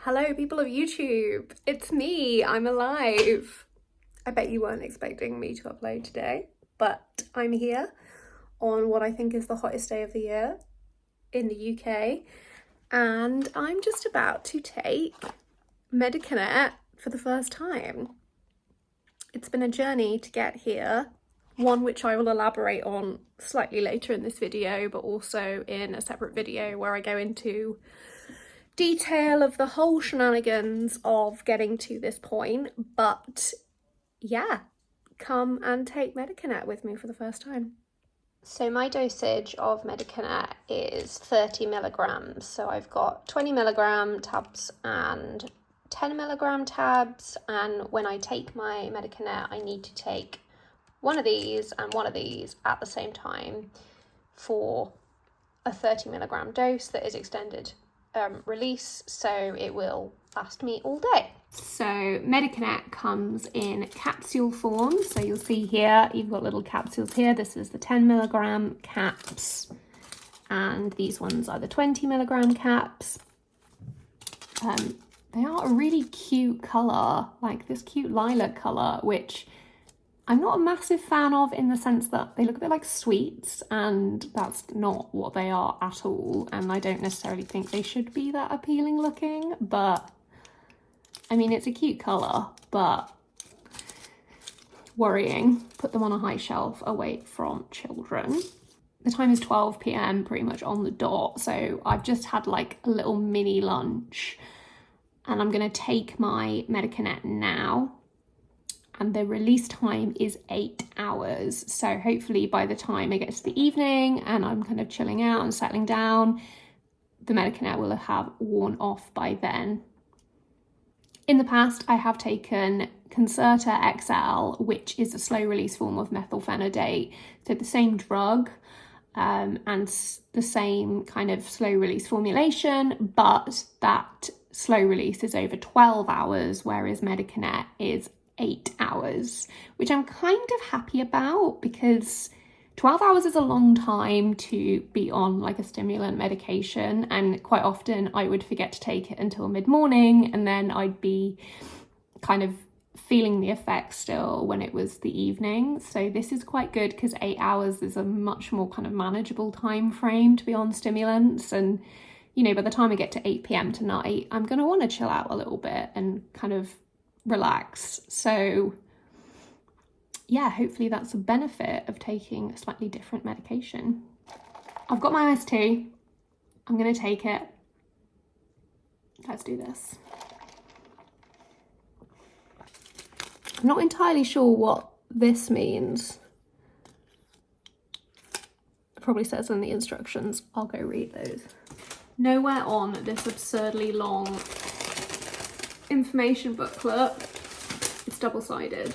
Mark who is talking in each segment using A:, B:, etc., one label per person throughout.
A: Hello, people of YouTube. It's me. I'm alive. I bet you weren't expecting me to upload today, but I'm here on what I think is the hottest day of the year in the UK, and I'm just about to take Medikinet for the first time. It's been a journey to get here, one which I will elaborate on slightly later in this video, but also in a separate video where I go into detail of the whole shenanigans of getting to this point. But yeah, come and take Medikinet with me for the first time. So my dosage of Medikinet is 30 milligrams. So I've got 20 milligram tabs and 10 milligram tabs. And when I take my Medikinet, I need to take one of these and one of these at the same time for a 30 milligram dose that is extended release, so it will last me all day. So Medikinet comes in capsule form, so you'll see here you've got little capsules here. This is the 10 milligram caps and these ones are the 20 milligram caps. They are a really cute colour, like this cute lilac colour, which I'm not a massive fan of in the sense that they look a bit like sweets, and that's not what they are at all. And I don't necessarily think they should be that appealing looking, but I mean, it's a cute colour, but worrying. Put them on a high shelf away from children. The time is 12 p.m, pretty much on the dot. So I've just had like a little mini lunch and I'm going to take my Medikinet now. And the release time is 8 hours. So hopefully by the time it gets to the evening and I'm kind of chilling out and settling down, the Medikinet will have worn off by then. In the past, I have taken Medikinet XL, which is a slow release form of methylphenidate. So the same drug and the same kind of slow release formulation, but that slow release is over 12 hours, whereas Medikinet is 8 hours, which I'm kind of happy about because 12 hours is a long time to be on like a stimulant medication, and quite often I would forget to take it until mid-morning and then I'd be kind of feeling the effects still when it was the evening. So this is quite good because 8 hours is a much more kind of manageable time frame to be on stimulants, and you know, by the time I get to 8 p.m. tonight, I'm going to want to chill out a little bit and kind of relax. So yeah, hopefully that's a benefit of taking a slightly different medication. I've got my iced tea. I'm going to take it. Let's do this. I'm not entirely sure what this means. It probably says in the instructions. I'll go read those. Nowhere on this absurdly long information booklet, it's double-sided,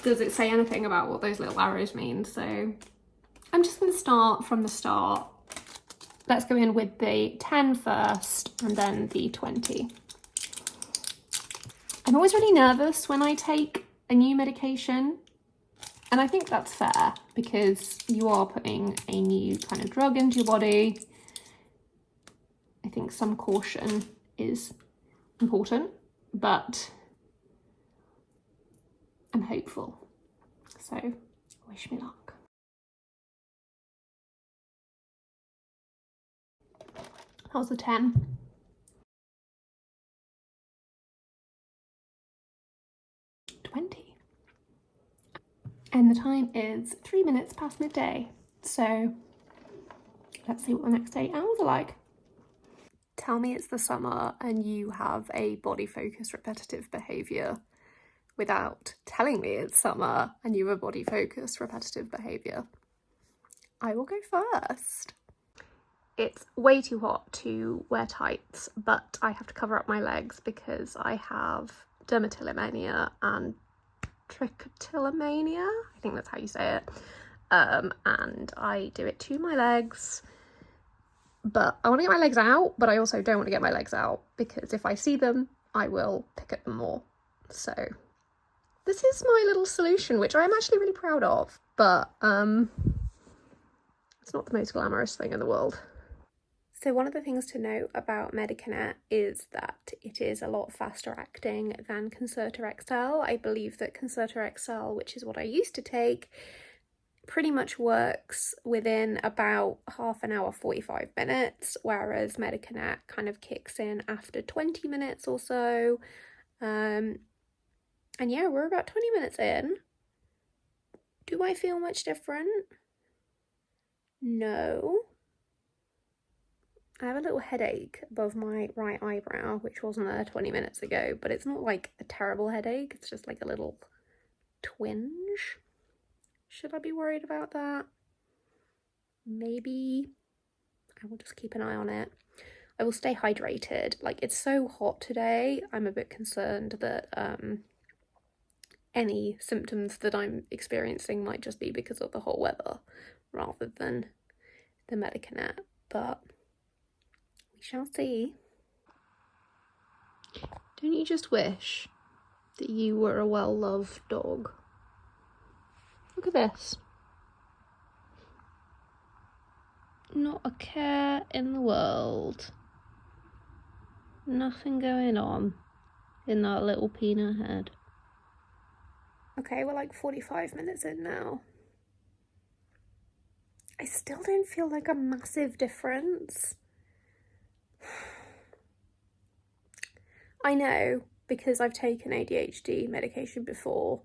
A: does it say anything about what those little arrows mean. So I'm just going to start from the start. Let's go in with the 10 first and then the 20. I'm always really nervous when I take a new medication, and I think that's fair because you are putting a new kind of drug into your body. I think some caution is important, but I'm hopeful, so wish me luck. That was a 10. And the time is 3 minutes past midday, so let's see what the next 8 hours are like. Tell me it's the summer and you have a body focused repetitive behaviour without telling me it's summer and you have a body focused repetitive behaviour. I will go first. It's way too hot to wear tights, but I have to cover up my legs because I have dermatillomania and trichotillomania, I think that's how you say it, and I do it to my legs. But I want to get my legs out, but I also don't want to get my legs out because if I see them, I will pick at them more. So this is my little solution, which I'm actually really proud of, but it's not the most glamorous thing in the world. So one of the things to note about Medikinet is that it is a lot faster acting than Concerta XL. I believe that Concerta XL, which is what I used to take, pretty much works within about half an hour, 45 minutes, whereas Medikinet kind of kicks in after 20 minutes or so. And yeah, we're about 20 minutes in. Do I feel much different? No. I have a little headache above my right eyebrow, which wasn't there 20 minutes ago, but it's not like a terrible headache, it's just like a little twinge. Should I be worried about that? Maybe. I will just keep an eye on it. I will stay hydrated. Like, it's so hot today, I'm a bit concerned that any symptoms that I'm experiencing might just be because of the hot weather rather than the Medikinet, but we shall see. Don't you just wish that you were a well-loved dog? Look at this. Not a care in the world. Nothing going on in that little peanut head. Okay, we're like 45 minutes in now. I still don't feel like a massive difference. I know, because I've taken ADHD medication before,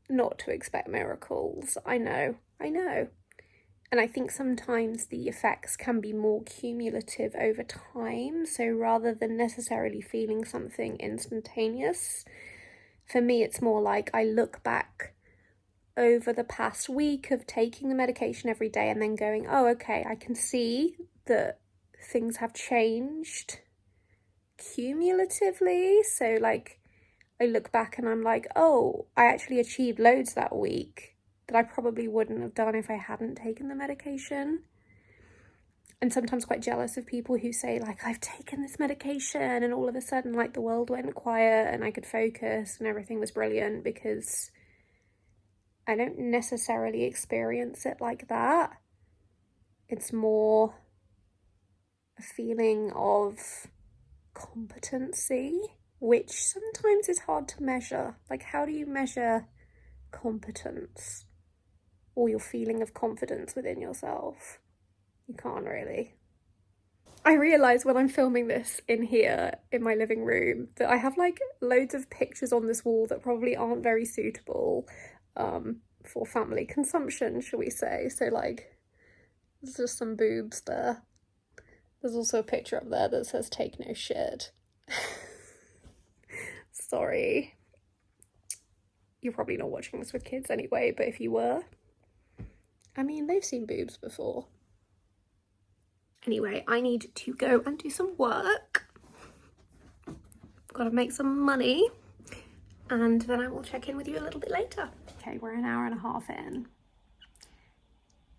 A: not to expect miracles. I know. And I think sometimes the effects can be more cumulative over time, so rather than necessarily feeling something instantaneous, for me it's more like I look back over the past week of taking the medication every day and then going, oh, okay, I can see that things have changed cumulatively. So like I look back and I'm like, oh, I actually achieved loads that week that I probably wouldn't have done if I hadn't taken the medication. And sometimes quite jealous of people who say like, I've taken this medication and all of a sudden like the world went quiet and I could focus and everything was brilliant, because I don't necessarily experience it like that. It's more a feeling of competency, which sometimes is hard to measure. Like, how do you measure competence or your feeling of confidence within yourself? You can't really. I realise when I'm filming this in here in my living room that I have like loads of pictures on this wall that probably aren't very suitable for family consumption, shall we say. So like, there's just some boobs there. There's also a picture up there that says take no shit. Sorry. You're probably not watching this with kids anyway, but if you were, I mean, they've seen boobs before. Anyway, I need to go and do some work. Got to make some money, and then I will check in with you a little bit later. Okay, we're an hour and a half in.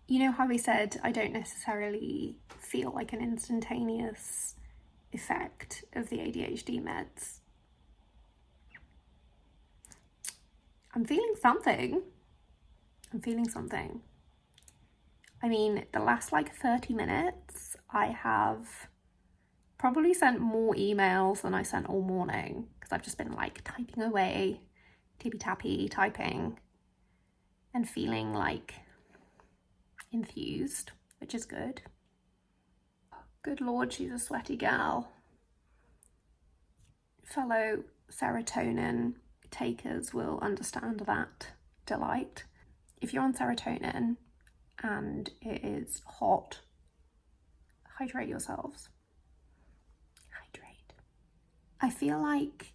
A: You know how we said I don't necessarily feel like an instantaneous effect of the ADHD meds? I'm feeling something. I mean, the last like 30 minutes, I have probably sent more emails than I sent all morning, because I've just been like typing away, tippy-tappy typing, and feeling like enthused, which is good. Good Lord, she's a sweaty gal. Fellow serotonin takers will understand that delight. If you're on serotonin and it is hot, hydrate yourselves. Hydrate. I feel like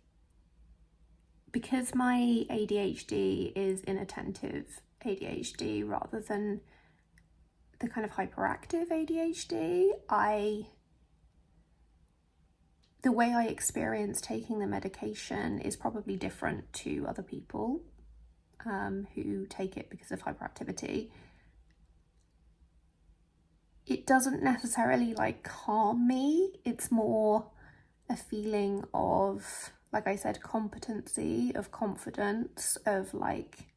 A: because my ADHD is inattentive ADHD rather than the kind of hyperactive ADHD, the way I experience taking the medication is probably different to other people who take it because of hyperactivity. It doesn't necessarily like calm me. It's more a feeling of, like I said, competency, of confidence, of like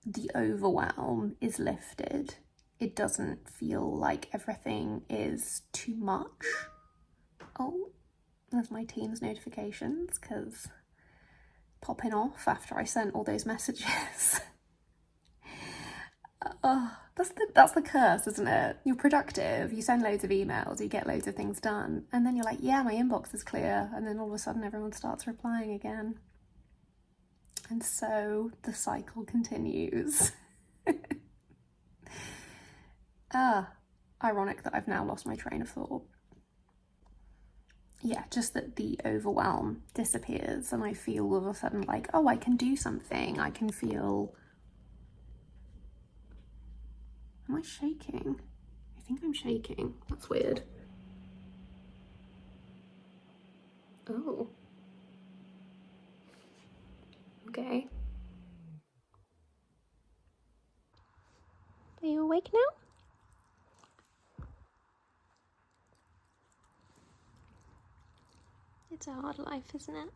A: the overwhelm is lifted. it doesn't feel like everything is too much. Oh, there's my Teams notifications because popping off after I sent all those messages. That's the curse, isn't it? You're productive, you send loads of emails, you get loads of things done, and then you're like, yeah, my inbox is clear, and then all of a sudden everyone starts replying again. And so the cycle continues. Ironic that I've now lost my train of thought. Yeah, just that the overwhelm disappears and I feel all of a sudden like, oh, I can do something. I can feel... Am I shaking? I think I'm shaking. That's weird. Oh. Okay. Are you awake now? It's a hard life, isn't it?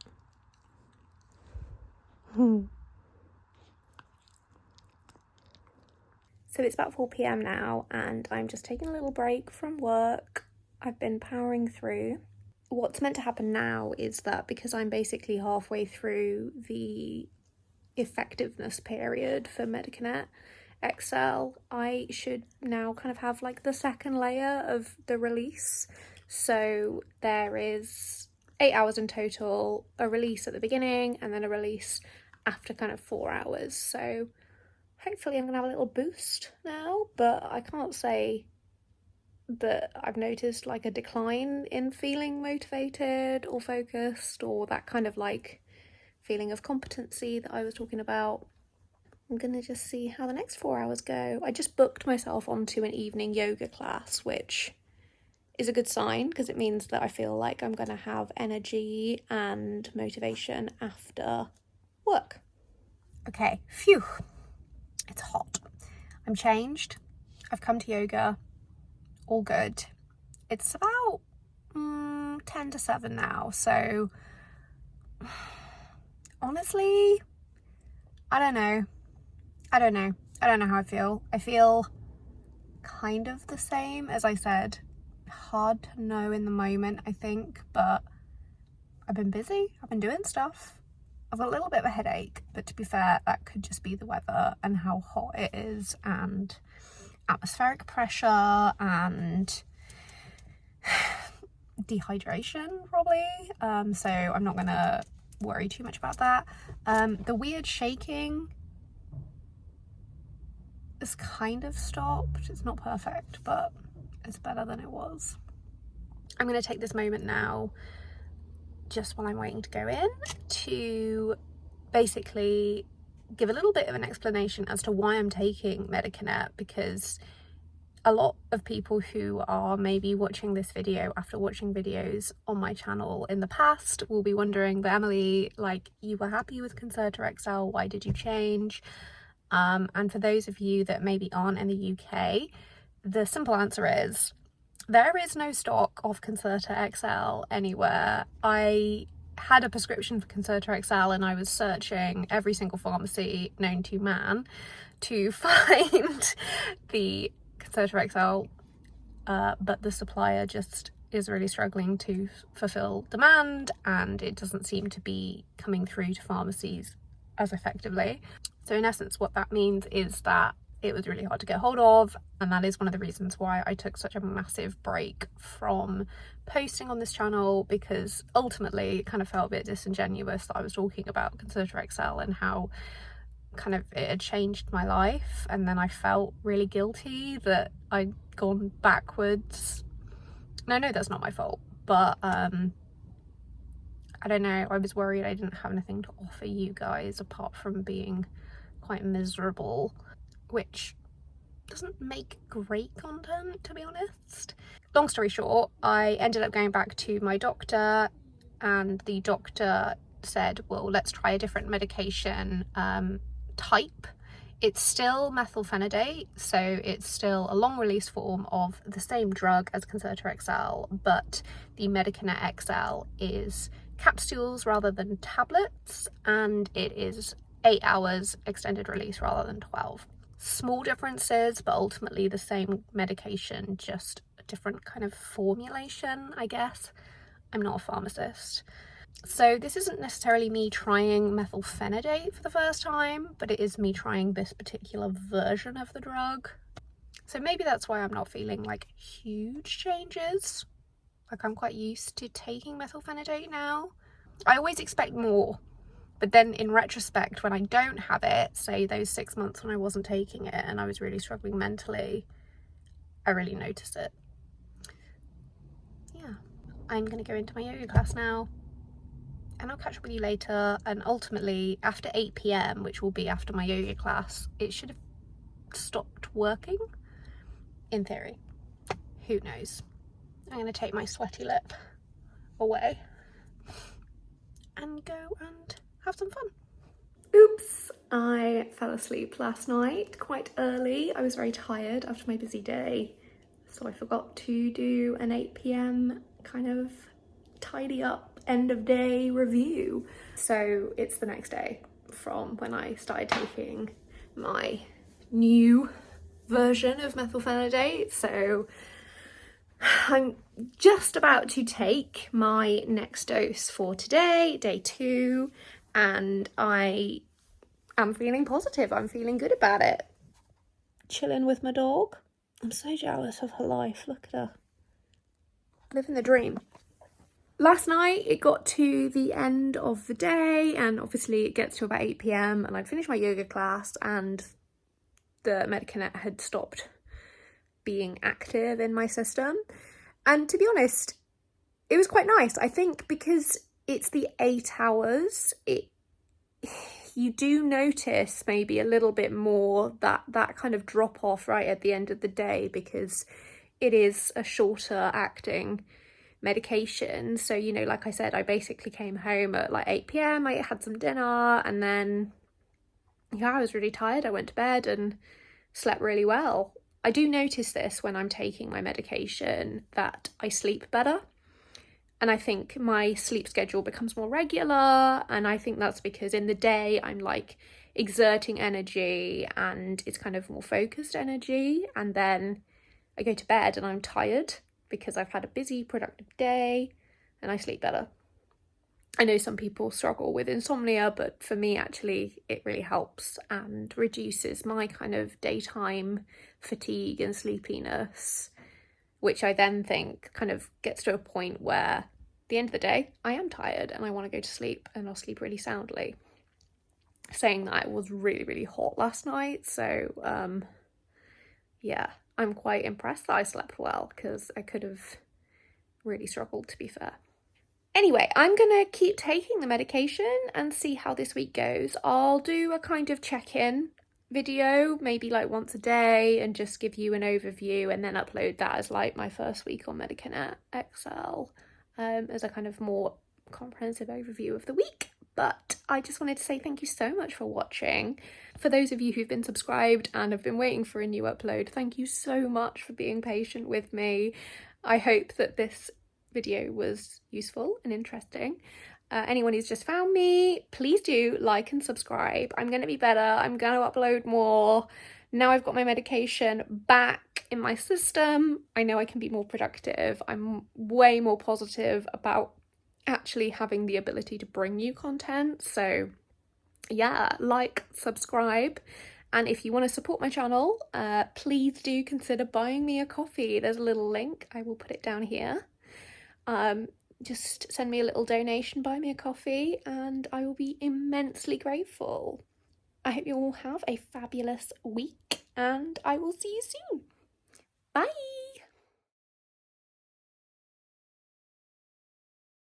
A: So it's about 4 p.m. now and I'm just taking a little break from work. I've been powering through. What's meant to happen now is that because I'm basically halfway through the effectiveness period for Medikinet XL, I should now kind of have like the second layer of the release. So there is 8 hours in total, a release at the beginning and then a release after kind of 4 hours. So hopefully I'm gonna have a little boost now, but I can't say that I've noticed like a decline in feeling motivated or focused or that kind of like feeling of competency that I was talking about. I'm gonna just see how the next 4 hours go. I just booked myself onto an evening yoga class, which is a good sign because it means that I feel like I'm gonna have energy and motivation after work. Okay, phew, it's hot. I'm changed. I've come to yoga, all good. It's about 10 to 7 now, so honestly, I don't know how I feel. I feel kind of the same as I said. Hard to know in the moment, I think, but I've been busy, I've been doing stuff. I've got a little bit of a headache, but to be fair, that could just be the weather and how hot it is and atmospheric pressure and dehydration probably. So I'm not gonna worry too much about that. The weird shaking is kind of stopped. It's not perfect, but it's better than it was. I'm going to take this moment now, just while I'm waiting to go in, to basically give a little bit of an explanation as to why I'm taking Medikinet, because a lot of people who are maybe watching this video after watching videos on my channel in the past will be wondering, but Emily, like, you were happy with Concerta XL, why did you change? And for those of you that maybe aren't in the UK, the simple answer is there is no stock of Concerta XL anywhere. I had a prescription for Concerta XL and I was searching every single pharmacy known to man to find the Concerta XL, but the supplier just is really struggling to fulfill demand and it doesn't seem to be coming through to pharmacies as effectively. So in essence, what that means is that it was really hard to get hold of, and that is one of the reasons why I took such a massive break from posting on this channel, because ultimately it kind of felt a bit disingenuous that I was talking about Concerta XL and how kind of it had changed my life, and then I felt really guilty that I'd gone backwards. And I know that's not my fault, but I don't know, I was worried I didn't have anything to offer you guys apart from being quite miserable, which doesn't make great content, to be honest. Long story short, I ended up going back to my doctor and the doctor said, well, let's try a different medication type. It's still methylphenidate, so it's still a long release form of the same drug as Concerta XL, but the Medikinet XL is capsules rather than tablets, and it is 8 hours extended release rather than 12. small differences, but ultimately the same medication, just a different kind of formulation, I guess. I'm not a pharmacist. So this isn't necessarily me trying methylphenidate for the first time, but it is me trying this particular version of the drug. So maybe that's why I'm not feeling like huge changes. Like, I'm quite used to taking methylphenidate now. I always expect more, but then in retrospect, when I don't have it, say those 6 months when I wasn't taking it and I was really struggling mentally, I really notice it. Yeah, I'm gonna go into my yoga class now, and I'll catch up with you later. And ultimately, after 8 p.m, which will be after my yoga class, it should have stopped working, in theory. Who knows? I'm gonna take my sweaty lip away and go and have some fun. Oops, I fell asleep last night quite early. I was very tired after my busy day, so I forgot to do an 8 p.m. kind of tidy up end of day review. So it's the next day from when I started taking my new version of methylphenidate. So I'm just about to take my next dose for today, day 2, and I am feeling positive. I'm feeling good about it. Chilling with my dog. I'm so jealous of her life. Look at her. Living the dream. Last night it got to the end of the day, and obviously it gets to about 8 p.m, and I'd finished my yoga class and the Medikinet had stopped being active in my system. And to be honest, it was quite nice. I think because it's the 8 hours, you do notice maybe a little bit more that kind of drop off right at the end of the day, because it is a shorter acting medication. So, you know, like I said, I basically came home at like 8 p.m, I had some dinner, and then, yeah, I was really tired. I went to bed and slept really well. I do notice this when I'm taking my medication, that I sleep better. And I think my sleep schedule becomes more regular. And I think that's because in the day I'm like exerting energy and it's kind of more focused energy. And then I go to bed and I'm tired because I've had a busy, productive day, and I sleep better. I know some people struggle with insomnia, but for me, actually, it really helps and reduces my kind of daytime fatigue and sleepiness, which I then think kind of gets to a point where at the end of the day, I am tired and I want to go to sleep, and I'll sleep really soundly. Saying that, it was really, really hot last night. So, yeah, I'm quite impressed that I slept well, because I could have really struggled, to be fair. Anyway, I'm gonna keep taking the medication and see how this week goes. I'll do a kind of check-in video, maybe like once a day, and just give you an overview, and then upload that as like my first week on Medikinet XL, as a kind of more comprehensive overview of the week. But I just wanted to say thank you so much for watching. For those of you who've been subscribed and have been waiting for a new upload, thank you so much for being patient with me. I hope that this video was useful and interesting. Anyone who's just found me, please do like and subscribe. I'm going to be better. I'm going to upload more. Now I've got my medication back in my system, I know I can be more productive. I'm way more positive about actually having the ability to bring you content. So yeah, like, subscribe. And if you want to support my channel, please do consider buying me a coffee. There's a little link. I will put it down here. Just send me a little donation, buy me a coffee, and I will be immensely grateful. I hope you all have a fabulous week, and I will see you soon. Bye!